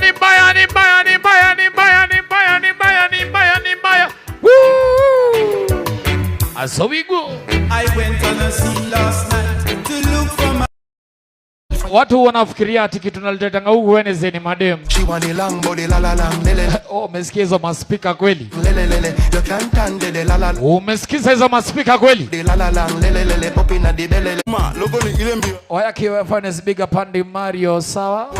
mbaya, ni mbaya, ni mbaya, ni mbaya, ni mbaya, ni mbaya, ni mbaya, ni mbaya, ni mbaya. Woo! And so we go. I went on a sea last night to look for my... Watu wanafikiria ati kitu nalitetanga huku Wednesday ni madem. Oh, umesikia hizo maspika kweli? Umesikiza hizo maspika kweli? Oya kiwe finance bigger pandi Mario, sawa?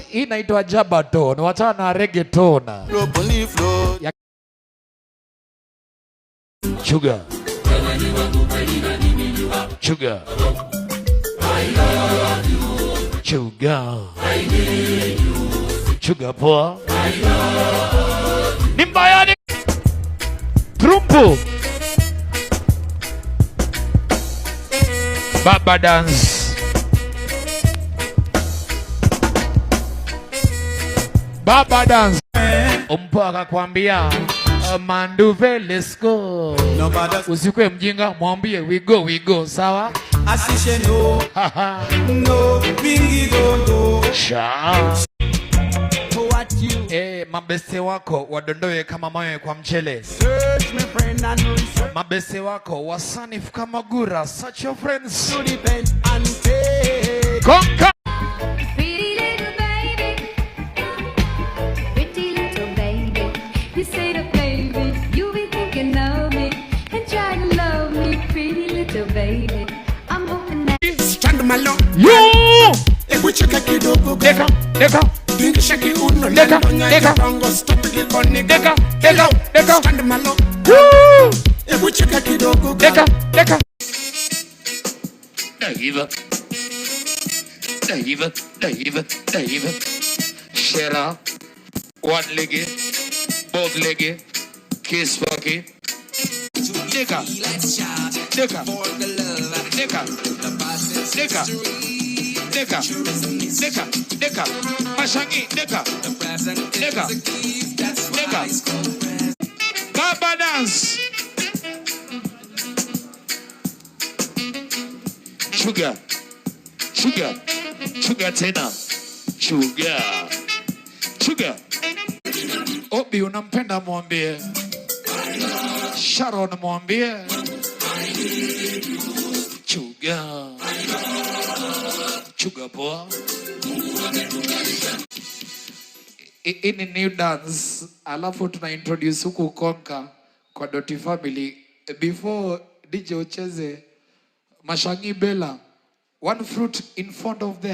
Hii inaitwa Jabaton, wachana na reggaeton. Sugar. Sugar. I love you. Sugar. I need you. Sugar poa. I love you. Nimbayani. Trumpo. Baba dance. Baba dance. Mpaka kwambia Manduve, let's go. Usikwe mjinga, mwambie we go, sawa? Asishe no, no, bingi dondo. Sha. Mabeste wako wadondoe kama mawe kwa mchele. Search my friend and research. Mabeste wako wasanifu kama gura. Search your friends. To depend and take. Conquer. Yo! Ebu cheka kidogo deka Dingi shaki uno deka Stand malo Ebu cheka kidogo deka Daiva Shera One leggy Both leggy Kiss fucky Deka Mashangi deka Baba dance Sugar tena Sugar Obi unampenda mwambie Sharon mwambie Sugar poa. Ini new dance alafu tuna introduce huku Konka kwa Doti Family. Before DJ ucheze Mashangi Bella, one fruit in front of the